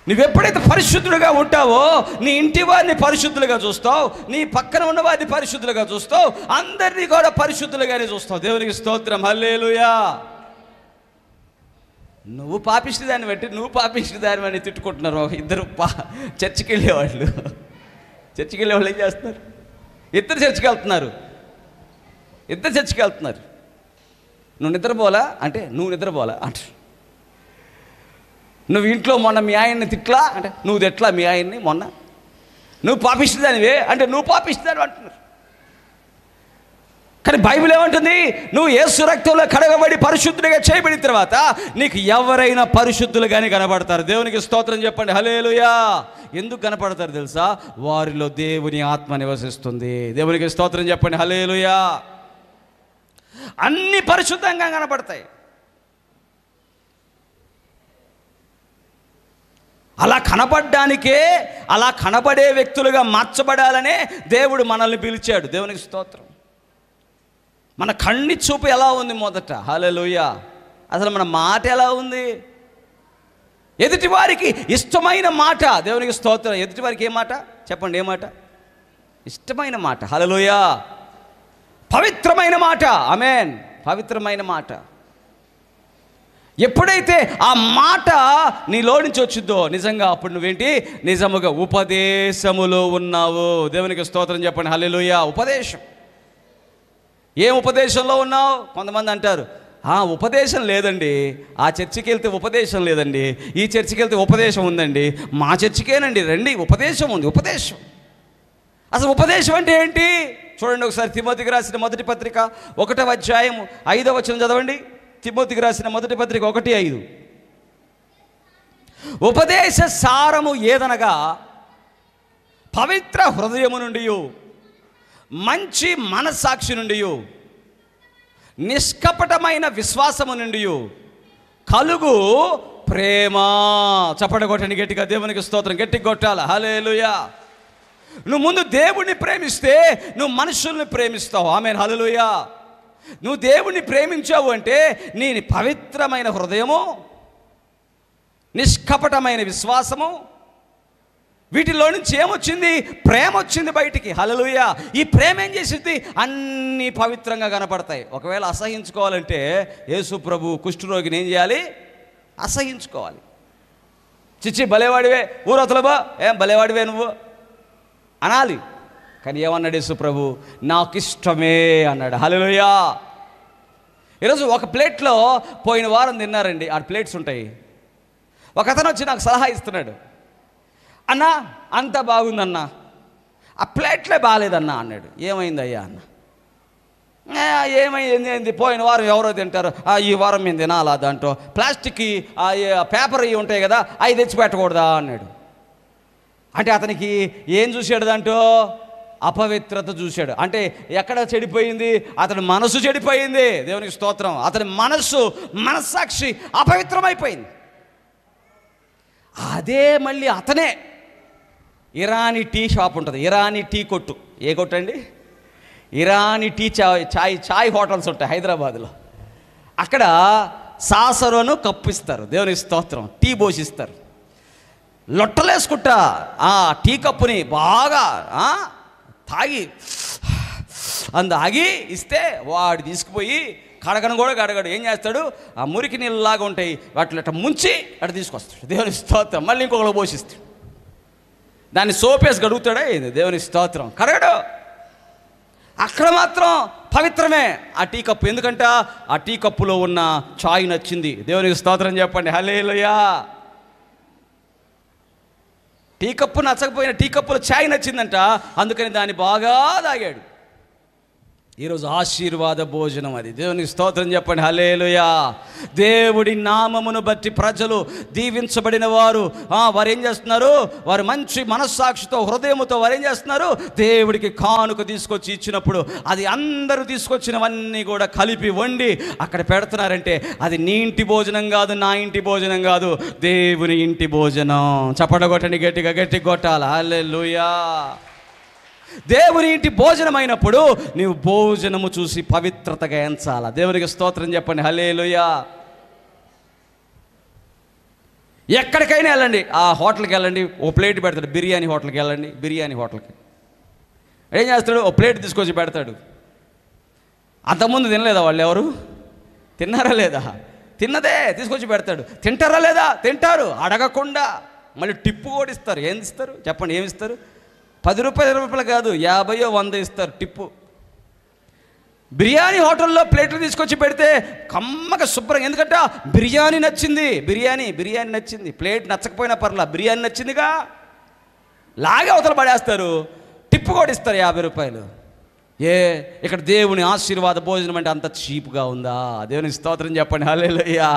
నువ్వెప్పుడైతే పరిశుద్ధులుగా ఉంటావో నీ ఇంటి వారిని పరిశుద్ధులుగా చూస్తావు, నీ పక్కన ఉన్న వారిని పరిశుద్ధులుగా చూస్తావు, అందరినీ కూడా పరిశుద్ధులుగానే చూస్తావు. దేవునికి స్తోత్రం. హల్లెలూయా. నువ్వు పాపిష్టి దాన్ని బట్టి నువ్వు పాపిష్టి దాన్ని అని తిట్టుకుంటున్నారు ఇద్దరు చర్చికి వెళ్ళేవాళ్ళు. చర్చికి వెళ్ళేవాళ్ళు ఏం చేస్తున్నారు? ఇద్దరు చర్చికి వెళ్తున్నారు. ఇద్దరు చర్చికి వెళ్తున్నారు. నువ్వు నిద్రపోలా అంటే నువ్వు నిద్రపోలా అంటారు. నువ్వు ఇంట్లో మొన్న మీ ఆయన్ని తిట్లా అంటే నువ్వు తిట్లా మీ ఆయన్ని మొన్న. నువ్వు పాపిస్తుందానివే అంటే నువ్వు పాపిస్తుందని అంటున్నారు. కానీ బైబిల్ ఏమంటుంది? నువ్వు యేసు రక్తంలో కడగబడి పరిశుద్ధుడిగా చేయబడిన తర్వాత నీకు ఎవరైనా పరిశుద్ధులుగానే కనబడతారు. దేవునికి స్తోత్రం చెప్పండి, హల్లెలూయా. ఎందుకు కనపడతారు తెలుసా? వారిలో దేవుని ఆత్మ నివసిస్తుంది. దేవునికి స్తోత్రం చెప్పండి, హల్లెలూయా. అన్ని పరిశుద్ధంగా కనపడతాయి. అలా కనబడ్డానికే, అలా కనబడే వ్యక్తులుగా మార్చబడాలనే దేవుడు మనల్ని పిలిచాడు. దేవునికి స్తోత్రం. మన కన్ని చూపు ఎలా ఉంది మొదట? హల్లెలూయా. అసలు మన మాట ఎలా ఉంది? ఎదుటి వారికి ఇష్టమైన మాట. దేవునికి స్తోత్రం. ఎదుటి వారికి ఏ మాట చెప్పండి? ఏ మాట? ఇష్టమైన మాట. హల్లెలూయా. పవిత్రమైన మాట. ఆమేన్. పవిత్రమైన మాట. ఎప్పుడైతే ఆ మాట నీలో నుంచి వచ్చిందో నిజంగా అప్పుడు నువ్వేంటి? నిజముగా ఉపదేశములో ఉన్నావు. దేవునికి స్తోత్రం చెప్పండి, హల్లెలూయా. ఉపదేశం. ఏం ఉపదేశంలో ఉన్నావు? కొంతమంది అంటారు, ఉపదేశం లేదండి, ఆ చర్చికి వెళ్తే ఉపదేశం లేదండి, ఈ చర్చికి వెళ్తే ఉపదేశం ఉందండి, మా చర్చికేనండి రండి ఉపదేశం ఉంది. ఉపదేశం, అసలు ఉపదేశం అంటే ఏంటి? చూడండి ఒకసారి తిమోతికి రాసిన మొదటి పత్రిక 1వ అధ్యాయము 5వ వచనం చదవండి. తిమోతికి రాసిన మొదటి పత్రిక 1:5. ఉపదేశ సారము ఏదనగా పవిత్ర హృదయము నుండి, మంచి మనస్సాక్షి నుండి, నిష్కపటమైన విశ్వాసము నుండి కలుగు ప్రేమ. చప్పట కొట్టండి గట్టిగా. దేవునికి స్తోత్రం. గట్టిగా కొట్టాలి. హల్లెలూయా. నువ్వు ముందు దేవుణ్ణి ప్రేమిస్తే నువ్వు మనుషుల్ని ప్రేమిస్తావు. ఆమేన్. హల్లెలూయా. నువ్వు దేవుణ్ణి ప్రేమించావు అంటే నీ పవిత్రమైన హృదయము, నిష్కపటమైన విశ్వాసము, వీటిలో నుంచి ఏమొచ్చింది? ప్రేమ వచ్చింది బయటికి. హల్లెలూయా. ఈ ప్రేమ ఏం చేసింది? అన్నీ పవిత్రంగా కనపడతాయి. ఒకవేళ అసహించుకోవాలంటే యేసు ప్రభు కుష్ఠరోగిని ఏం చేయాలి? అసహించుకోవాలి. చిచ్చి భలేవాడివే, ఊరవతలబా, ఏం భలేవాడివే నువ్వు అనాలి. కానీ ఏమన్నాడు యేసు ప్రభు? నాకు ఇష్టమే అన్నాడు. హల్లెలూయా. ఈరోజు ఒక ప్లేట్లో పోయిన వారం తిన్నారండి, 6 ప్లేట్స్ ఉంటాయి. ఒక అతను వచ్చి నాకు సలహా ఇస్తున్నాడు. అన్నా అంత బాగుందన్నా, ఆ ప్లేట్లే బాగాలేదన్నా అన్నాడు. ఏమైందయ్యా అన్న? ఏమైంది? పోయిన వారం ఎవరో తింటారు, ఈ వారం మేము తినాలా? దాంట్లో ప్లాస్టిక్ పేపర్ ఇవి ఉంటాయి కదా, అవి తెచ్చి పెట్టకూడదా అన్నాడు. అంటే అతనికి ఏం చూశాడు? దాంట్లో అపవిత్రత చూశాడు. అంటే ఎక్కడ చెడిపోయింది? అతని మనసు చెడిపోయింది. దేవునికి స్తోత్రం. అతని మనస్సాక్షి అపవిత్రమైపోయింది. అదే మళ్ళీ అతనే ఇరానీ టీ షాప్ ఉంటుంది, ఇరానీ టీ కొట్టు. ఏ కొట్టు అండి? ఇరానీ టీ చాయ్ హోటల్స్ ఉంటాయి హైదరాబాద్లో. అక్కడ సాసరోను కప్పిస్తారు. దేవునికి స్తోత్రం. టీ పోషిస్తారు. లొట్టలేసుకుంటా ఆ టీ కప్పుని బాగా తాగి ఆగి ఇస్తే వాడు తీసుకుపోయి కడగను కూడా కడగడు. ఏం చేస్తాడు? ఆ మురికి నీళ్ళలాగా ఉంటాయి వాటిలో అట్లా ముంచి అట్లా తీసుకొస్తాడు. దేవుని స్తోత్రం. మళ్ళీ ఇంకొకరు పోషిస్తాడు. దాన్ని సోపేసి గడుగుతాడే. దేవుని స్తోత్రం. కడగడు. అక్కడ మాత్రం పవిత్రమే ఆ టీ కప్పు. ఎందుకంటే ఆ టీ కప్పులో ఉన్న చాయ్ నచ్చింది. దేవునికి స్తోత్రం చెప్పండి. హల్లెలూయా. టీ కప్పు నచ్చకపోయిన టీ కప్పులో ఛాయ్ నచ్చిందంట, అందుకని దాన్ని బాగా తాగాడు. ఈరోజు ఆశీర్వాద భోజనం అది. దేవునికి స్తోత్రం చెప్పండి. హల్లెలూయా. దేవుడి నామమును బట్టి ప్రజలు దీవించబడిన వారు వారు ఏం చేస్తున్నారు? వారు మంచి మనస్సాక్షితో, హృదయముతో వారు ఏం చేస్తున్నారు? దేవుడికి కానుక తీసుకొచ్చి ఇచ్చినప్పుడు అది అందరూ తీసుకొచ్చినవన్నీ కూడా కలిపి వండి అక్కడ పెడుతున్నారంటే అది నీ ఇంటి భోజనం కాదు, నా ఇంటి భోజనం కాదు, దేవుని ఇంటి భోజనం. చప్పట కొట్టండి గట్టిగా. గట్టిగా కొట్టాలి. హల్లెలూయా. దేవుని ఇంటి భోజనం అయినప్పుడు నీవు భోజనము చూసి పవిత్రతగా ఎంచాలా. దేవునికి స్తోత్రం చెప్పండి. హల్లెలూయా. ఎక్కడికైనా వెళ్ళండి, ఆ హోటల్కి వెళ్ళండి, ఓ ప్లేట్ పెడతాడు. బిర్యానీ హోటల్కి వెళ్ళండి, బిర్యానీ హోటల్కి ఏం చేస్తాడు? ఓ ప్లేట్ తీసుకొచ్చి పెడతాడు. అంతకుముందు తినలేదా వాళ్ళు? ఎవరు తిన్నారా లేదా? తిన్నదే తీసుకొచ్చి పెడతాడు. తింటారా లేదా? తింటారు. అడగకుండా మళ్ళీ టిప్పు కూడా ఇస్తారు. ఏం ఇస్తారు చెప్పండి? ఏమి ఇస్తారు? 10 రూపాయలు 20 రూపాయలు కాదు, 50 100 ఇస్తారు టిప్పు. బిర్యానీ హోటల్లో ప్లేట్లు తీసుకొచ్చి పెడితే కమ్మగా శుభ్రంగా, ఎందుకంటే బిర్యానీ నచ్చింది. బిర్యానీ నచ్చింది. ప్లేట్ నచ్చకపోయినా పర్లా, బిర్యానీ నచ్చిందిగా. లాగే అవతల పడేస్తారు. టిప్పు కూడా ఇస్తారు 50 రూపాయలు. ఇక్కడ దేవుని ఆశీర్వాద భోజనం అంటే అంత చీప్గా ఉందా? దేవునికి స్తోత్రం చెప్పండి. హల్లెలూయా.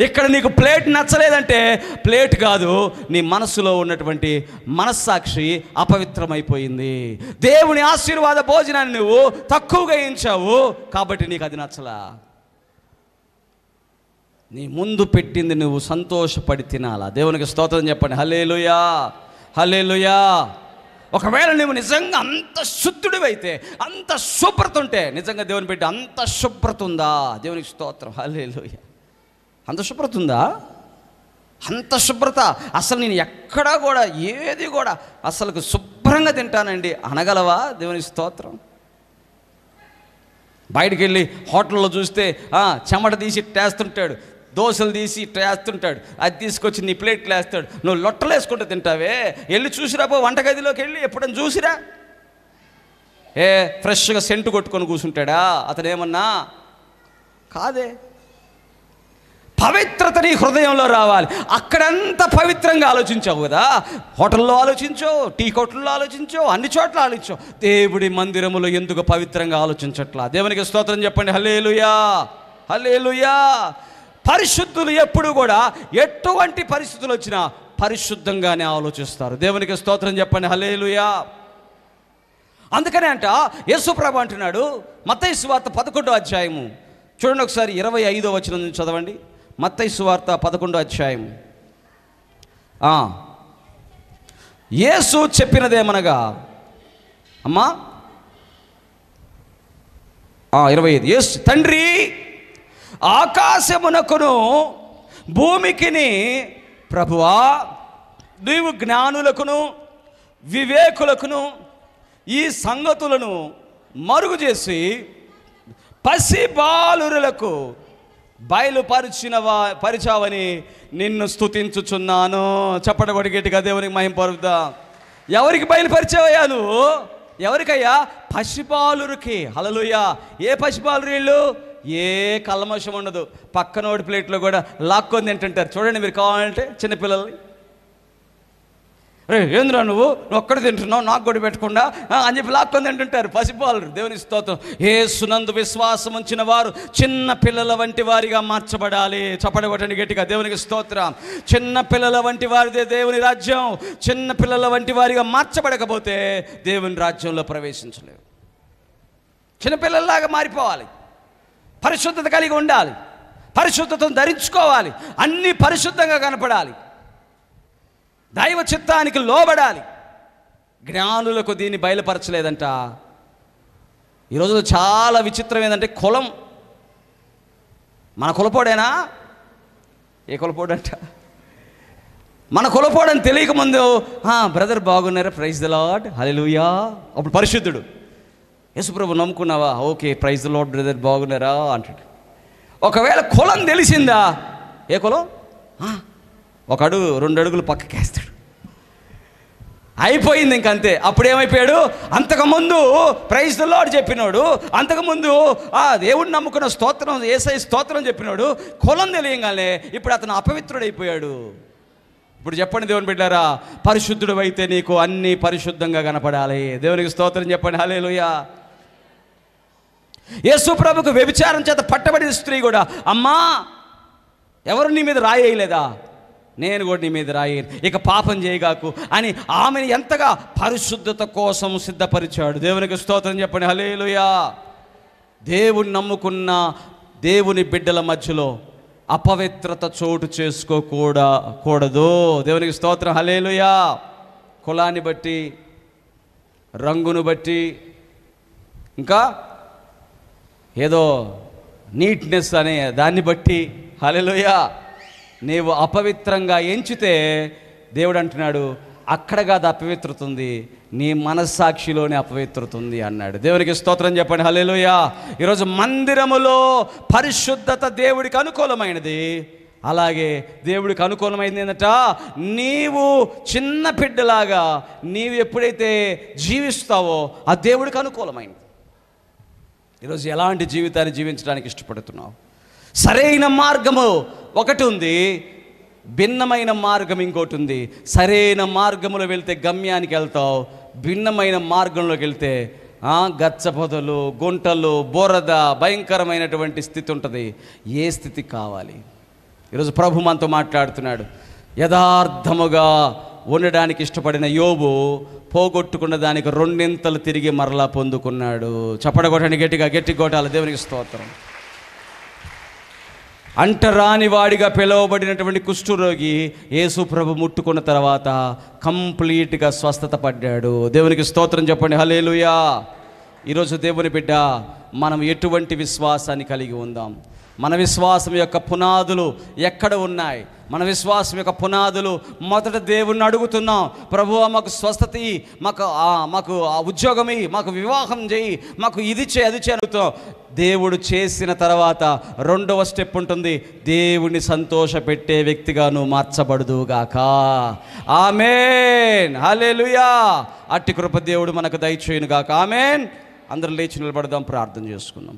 ఇక్కడ నీకు ప్లేట్ నచ్చలేదంటే ప్లేట్ కాదు, నీ మనసులో ఉన్నటువంటి మనస్సాక్షి అపవిత్రమైపోయింది. దేవుని ఆశీర్వాద భోజనాన్ని నువ్వు తక్కువగా ఎంచావు కాబట్టి నీకు అది నచ్చలా. నీ ముందు పెట్టింది నువ్వు సంతోషపడి తినాలా. దేవునికి స్తోత్రం చెప్పండి. హల్లెలూయా, హల్లెలూయా. ఒకవేళ నువ్వు నిజంగా అంత శుద్ధుడివైతే, అంత శుభ్రత ఉంటే, నిజంగా దేవుని పెట్టి అంత శుభ్రత ఉందా? దేవునికి స్తోత్రం. హల్లెలూయా. అంత శుభ్రత ఉందా? అంత శుభ్రత అసలు నేను ఎక్కడా కూడా ఏది కూడా అసలు శుభ్రంగా తింటానండి అనగలవా? దేవునికి స్తోత్రం. బయటికి వెళ్ళి హోటల్లో చూస్తే చెమట తీసి టేస్తుంటాడు, దోశలు తీసి వేస్తుంటాడు, అది తీసుకొచ్చి నీ ప్లేట్లు వేస్తాడు, నువ్వు లొట్టలు వేసుకుంటూ తింటావే. వెళ్ళి చూసిరా పో, వంటగదిలోకి వెళ్ళి ఎప్పుడైనా చూసిరా? ఫ్రెష్గా సెంటు కొట్టుకొని కూర్చుంటాడా అతను? ఏమన్నా కాదే. పవిత్రత నీ హృదయంలో రావాలి. అక్కడంతా పవిత్రంగా ఆలోచించావు కదా, హోటల్లో ఆలోచించో, టీ కొట్లలో ఆలోచించో, అన్ని చోట్ల ఆలోచించో. దేవుడి మందిరములో ఎందుకు పవిత్రంగా ఆలోచించట్లా? దేవునికి స్తోత్రం చెప్పండి. హల్లెలూయా, హల్లెలూయా. పరిశుద్ధులు ఎప్పుడు కూడా ఎటువంటి పరిస్థితులు వచ్చినా పరిశుద్ధంగానే ఆలోచిస్తారు. దేవునికి స్తోత్రం చెప్పండి. హల్లెలూయా. అందుకనే అంట యేసుప్రభు అంటున్నాడు మత్తయి సువార్త 11వ అధ్యాయము చూడండి ఒకసారి, 25వ వచనం నుంచి చదవండి. మత్తయి సువార్త 11వ అధ్యాయం. యేసు చెప్పినదేమనగా, అమ్మా 25, యేసు తండ్రి ఆకాశమునకును భూమికిని ప్రభువా, నీవు జ్ఞానులకును వివేకులకును ఈ సంగతులను మరుగు చేసి పసి బాలురులకు పరిచావని నిన్ను స్తుతించుచున్నాను. చప్పటబడి గట్టిగా దేవునికి మహిమ పలుకుదాం. ఎవరికి బయలుపరిచావయ్యా నువ్వు? ఎవరికయ్యా? పసిబాలురికి. హల్లెలూయా. ఏ పసిబాలురు వీళ్ళు? ఏ కల్మషం ఉండదు. పక్కనోడి ప్లేట్లో కూడా లాక్కొని తింటుంటారు. చూడండి మీరు కావాలంటే చిన్నపిల్లల్ని, రే ఏంద్రా నువ్వు ఒక్కడే తింటున్నావు, నాకు కూడా పెట్టకుండా అని చెప్పి లాక్కొని తింటుంటారు పసిబాలురు. దేవుని స్తోత్రం. యేసునందు విశ్వాసం ఉంచిన వారు చిన్న పిల్లల వంటి వారిగా మార్చబడాలి. చప్పడగొట్టండి గట్టిగా. దేవునికి స్తోత్రం. చిన్న పిల్లల వంటి వారిదే దేవుని రాజ్యం. చిన్న పిల్లల వంటి వారిగా మార్చబడకపోతే దేవుని రాజ్యంలో ప్రవేశించలేవు. చిన్నపిల్లల్లాగా మారిపోవాలి. పరిశుద్ధత కలిగి ఉండాలి. పరిశుద్ధతను ధరించుకోవాలి. అన్నీ పరిశుద్ధంగా కనపడాలి. దైవ చిత్తానికి లోబడాలి. జ్ఞానులకు దీన్ని బయలుపరచలేదంట. ఈరోజు చాలా విచిత్రం ఏంటంటే కులం. మన కులపోడేనా? ఏ కులపోడంట? మన కులపోడని తెలియకముందు బ్రదర్ బాగున్నారా, ప్రైజ్ ద లార్డ్, హల్లెలూయా, అప్పుడు పరిశుద్ధుడు. యేసుప్రభు నమ్ముకున్నావా? Okay, praise the Lord brother, బాగున్నారా అంటాడు. ఒకవేళ కులం తెలిసిందా? ఏ కులం? ఒక అడుగు 2 అడుగులు పక్కకేస్తాడు. అయిపోయింది ఇంకంతే. అప్పుడేమైపోయాడు? అంతకుముందు ప్రైజ్ ద లార్డ్ చెప్పినోడు, అంతకుముడు దేవుడిని నమ్ముకున్న స్తోత్రం, యేసయ్య స్తోత్రం చెప్పినోడు, కులం తెలియగానే ఇప్పుడు అతను అపవిత్రుడైపోయాడు. ఇప్పుడు చెప్పండి దేవుని బిడ్డారా, పరిశుద్ధుడు అయితే నీకు అన్నీ పరిశుద్ధంగా కనపడాలి. దేవునికి స్తోత్రం చెప్పండి. హల్లెలూయా. యేసు ప్రభుకు వ్యభిచారం చేత పట్టబడిన స్త్రీ కూడా, అమ్మా ఎవరు నీ మీద రాయేయలేదా? నేను కూడా నీ మీద రాయను, ఇక పాపం చేయగాకు అని ఆమెను ఎంతగా పరిశుద్ధత కోసం సిద్ధపరిచాడు. దేవునికి స్తోత్రం చెప్పండి. హల్లెలూయా. దేవుని నమ్ముకున్న దేవుని బిడ్డల మధ్యలో అపవిత్రత చోటు చేసుకోకూడదు. దేవునికి స్తోత్రం. హల్లెలూయా. కులాన్ని బట్టి, రంగును బట్టి, ఇంకా ఏదో నీట్నెస్ అనే దాన్ని బట్టి, హల్లెలూయా, నీవు అపవిత్రంగా ఎంచితే దేవుడు అంటున్నాడు అక్కడ కాదు అపవిత్రత ఉంది, నీ మనస్సాక్షిలోనే అపవిత్రత ఉంది అన్నాడు. దేవునికి స్తోత్రం చెప్పండి. హల్లెలూయా. ఈరోజు మందిరములో పరిశుద్ధత దేవుడికి అనుకూలమైనది. అలాగే దేవుడికి అనుకూలమైంది ఏంటంట, నీవు చిన్న బిడ్డలాగా నీవు ఎప్పుడైతే జీవిస్తావో ఆ దేవుడికి అనుకూలమైంది. ఈరోజు ఎలాంటి జీవితాన్ని జీవించడానికి ఇష్టపడుతున్నావు? సరైన మార్గము ఒకటి ఉంది, భిన్నమైన మార్గం ఇంకోటి ఉంది. సరైన మార్గంలో వెళ్తే గమ్యానికి వెళ్తావు, భిన్నమైన మార్గంలోకి వెళ్తే గచ్చపొదలు, గుంటలు, బోరద, భయంకరమైనటువంటి స్థితి ఉంటుంది. ఏ స్థితి కావాలి? ఈరోజు ప్రభు మనతో మాట్లాడుతున్నాడు. యథార్థముగా ఉండడానికి ఇష్టపడిన యోబు పోగొట్టుకున్న దానికి 2 తిరిగి మరలా పొందుకున్నాడు. చప్పడగొట్టండి, గట్టి కొట్టాలి. దేవునికి స్తోత్రం. అంటరాని వాడిగా పిలువబడినటువంటి కుష్ఠరోగి యేసు ప్రభు ముట్టుకున్న తర్వాత కంప్లీట్గా స్వస్థత పడ్డాడు. దేవునికి స్తోత్రం చెప్పండి. హల్లెలూయా. ఈరోజు దేవుని బిడ్డ, మనం ఎటువంటి విశ్వాసాన్ని కలిగి ఉందాం? మన విశ్వాసం యొక్క పునాదులు ఎక్కడ ఉన్నాయి? మన విశ్వాసం యొక్క పునాదులు మొదట దేవుణ్ణి అడుగుతున్నాం, ప్రభువా మాకు స్వస్థత ఇయ్యి, మాకు ఉద్యోగం ఇయ్యి, మాకు వివాహం చేయి, మాకు ఇది చేయి, అది చేయి అడుగుతాం. దేవుడు చేసిన తర్వాత 2వ స్టెప్ ఉంటుంది, దేవుణ్ణి సంతోషపెట్టే వ్యక్తిగా నువ్వు మార్చబడుదువుగాక. ఆమేన్, హల్లెలూయా. అట్టి కృప దేవుడు మనకు దయచేయును గాక. ఆమేన్. అందరం లేచి నిలబడదాం, ప్రార్థన చేసుకుందాం.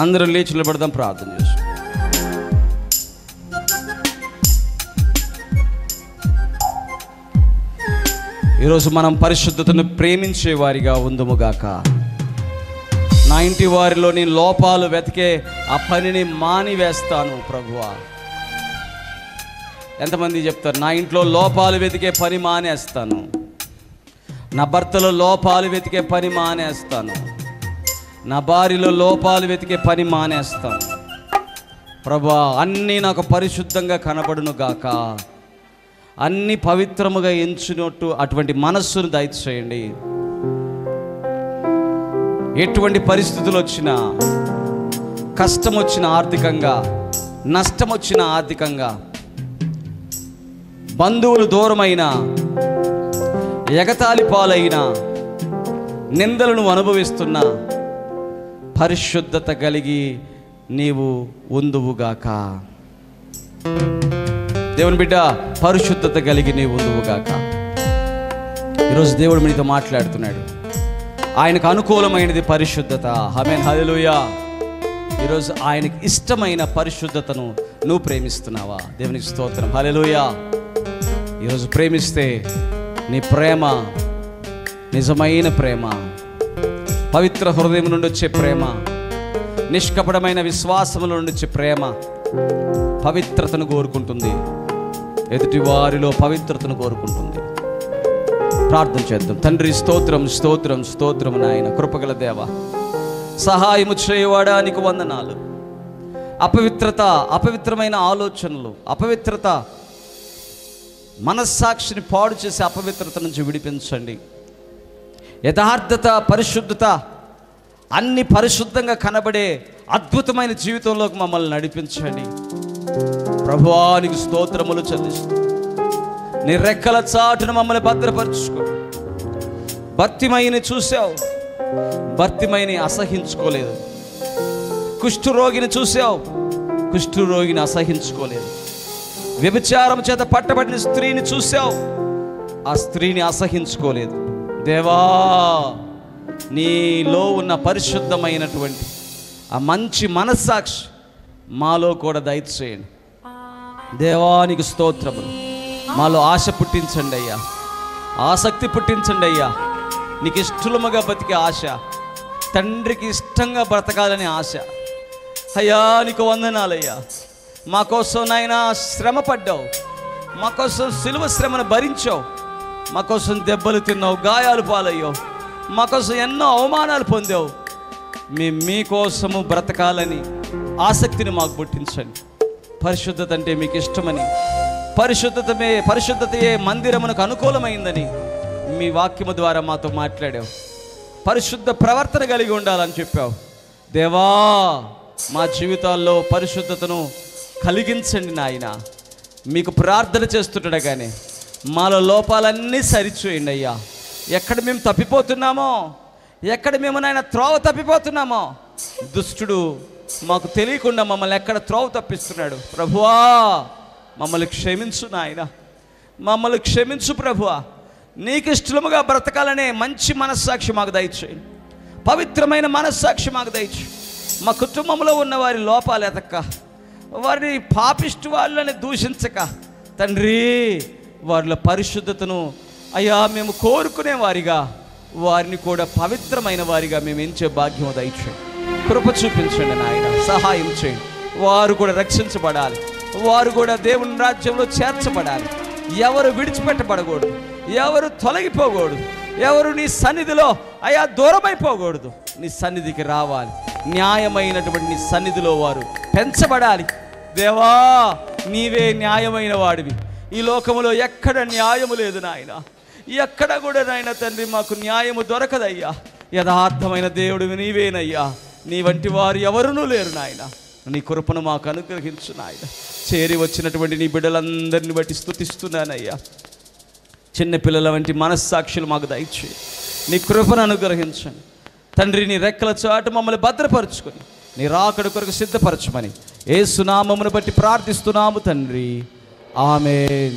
అందరూ లేచి నిలబడదాం, ప్రార్థన చేసుకుందాం. ఈరోజు మనం పరిశుద్ధతను ప్రేమించే వారిగా ఉందుముగాక. నా ఇంటి వారిలోని లోపాలు వెతికే ఆ పనిని మానివేస్తాను ప్రభువా. ఎంతమంది చెప్తారు, నా ఇంట్లో లోపాలు వెతికే పని మానేస్తాను, నా భర్తలో లోపాలు వెతికే పని మానేస్తాను, నా భార్యలో లోపాలు వెతికే పని మానేస్తాను ప్రభువా. అన్నీ నాకు పరిశుద్ధంగా కనబడును గాక. అన్నీ పవిత్రముగా ఎంచునట్టు అటువంటి మనస్సును దయచేయండి. ఎటువంటి పరిస్థితులు వచ్చినా, కష్టం వచ్చిన ఆర్థికంగా, నష్టం వచ్చిన ఆర్థికంగా, బంధువులు దూరమైన, ఎగతాళి పాలైన, నిందలను అనుభవిస్తున్నా, పరిశుద్ధత కలిగి నీవు ఉందువుగాక. దేవుని బిడ్డ, పరిశుద్ధత కలిగి నీవు ఉందువుగాక. ఈరోజు దేవుడు మీతో మాట్లాడుతున్నాడు. ఆయనకు అనుకూలమైనది పరిశుద్ధత. ఆమేన్, హల్లెలూయా. ఈరోజు ఆయనకి ఇష్టమైన పరిశుద్ధతను నువ్వు ప్రేమిస్తున్నావా? దేవునికి స్తోత్రం, హల్లెలూయా. ఈరోజు ప్రేమిస్తే నీ ప్రేమ నిజమైన ప్రేమ, పవిత్ర హృదయం నుండి వచ్చే ప్రేమ, నిష్కపటమైన విశ్వాసముల నుండి వచ్చే ప్రేమ పవిత్రతను కోరుకుంటుంది. ఎదుటి వారిలో పవిత్రతను కోరుకుంటుంది. ప్రార్థన చేద్దాం. తండ్రి, స్తోత్రం స్తోత్రం స్తోత్రం నాయన, కృపగల దేవ, సహాయము చేయవాడా నీకు వందనాలు. అపవిత్రత, అపవిత్రమైన ఆలోచనలు, అపవిత్రత మనస్సాక్షిని పాడు చేసే అపవిత్రత నుంచి విడిపించండి. యథార్థత, పరిశుద్ధత అన్ని పరిశుద్ధంగా కనబడే అద్భుతమైన జీవితంలోకి మమ్మల్ని నడిపించండి. ప్రభువా, నీకు స్తోత్రములు చెల్లిస్తూ నీ రెక్కల చాటును మమ్మల్ని భద్రపరచుకో. భర్తిమైని చూసావు, భర్తిమైని అసహించుకోలేదు. కుష్ఠరోగిని చూసావు, కుష్ఠరోగిని అసహించుకోలేదు. వ్యభిచారం చేత పట్టబడిన స్త్రీని చూసావు, ఆ స్త్రీని అసహించుకోలేదు. దేవా, నీలో ఉన్న పరిశుద్ధమైనటువంటి ఆ మంచి మనస్సాక్షి మాలో కూడా దయచేయండి. దేవానికి స్తోత్రములు. మాలో ఆశ పుట్టించండి అయ్యా, ఆసక్తి పుట్టించండి అయ్యా. నీకు ఇష్టముగా బతికే ఆశ, తండ్రికి ఇష్టంగా బ్రతకాలని ఆశ. అయ్యా, నీకు వందనాలయ్యా. మా కోసం నాయన శ్రమ పడ్డావు, మా కోసం సిలువ శ్రమను భరించావు, మా కోసం దెబ్బలు తిన్నావు, గాయాలు పాలయ్యావు, మా కోసం ఎన్నో అవమానాలు పొందావు. మేము మీకోసము బ్రతకాలని ఆసక్తిని మాకు పుట్టించండి. పరిశుద్ధత అంటే మీకు ఇష్టమని, పరిశుద్ధతయే మందిరమునకు అనుకూలమైందని మీ వాక్యము ద్వారా మాతో మాట్లాడావు. పరిశుద్ధ ప్రవర్తన కలిగి ఉండాలని చెప్పావు. దేవా, మా జీవితాల్లో పరిశుద్ధతను కలిగించండి నాయన. మీకు ప్రార్థన చేస్తుండగానే మాలో లోపాలన్నీ సరిచేయండి అయ్యా. ఎక్కడ మేము తప్పిపోతున్నామో, ఎక్కడ మేము నాయన త్రోవ తప్పిపోతున్నామో, దుష్టుడు మాకు తెలియకుండా మమ్మల్ని ఎక్కడ త్రోవ తప్పిస్తున్నాడు. ప్రభువా, మమ్మల్ని క్షమించు నాయన, మమ్మల్ని క్షమించు ప్రభువా. నీకు ఇష్టముగా బ్రతకాలనే మంచి మనస్సాక్షి మాకు దయచేయండి. పవిత్రమైన మనస్సాక్షి మాకు దయచేయండి. మా కుటుంబంలో ఉన్న వారి లోపాలు ఎతక్క, వారిని పాపిష్టి వాళ్ళని దూషించక తండ్రి, వారిలో పరిశుద్ధతను అయ్యా మేము కోరుకునే వారిగా, వారిని కూడా పవిత్రమైన వారిగా మేము ఎంచే భాగ్యం దయచేయండి. కృప చూపించండి నాయన, సహాయం చేయండి. వారు కూడా రక్షించబడాలి, వారు కూడా దేవుని రాజ్యంలో చేర్చబడాలి. ఎవరు విడిచిపెట్టబడకూడదు, ఎవరు తొలగిపోకూడదు, ఎవరు నీ సన్నిధిలో అయ్యా దూరమైపోకూడదు. నీ సన్నిధికి రావాలి, న్యాయమైనటువంటి నీ సన్నిధిలో వారు పెంచబడాలి. దేవా, నీవే న్యాయమైన వాడివి. ఈ లోకములో ఎక్కడ న్యాయము లేదు నాయన, ఎక్కడ కూడా నాయన తండ్రి మాకు న్యాయము దొరకదయ్యా. యథార్థమైన దేవుడివి నీవేనయ్యా. నీ వంటి వారు ఎవరునూ లేరు నాయన. నీ కృపను మాకు అనుగ్రహించు నాయన. చేరి వచ్చినటువంటి నీ బిడ్డలందరిని బట్టి స్తుతిస్తున్నానయ్యా. చిన్నపిల్లల వంటి మనస్సాక్షులు మాకు దయచేయి. నీ కృపను అనుగ్రహించండి తండ్రి. నీ రెక్కల చాటు మమ్మల్ని భద్రపరుచుకొని నీ రాకడ కొరకు సిద్ధపరచమని యేసు నామమును బట్టి ప్రార్థిస్తున్నాము తండ్రి. ఆమేన్.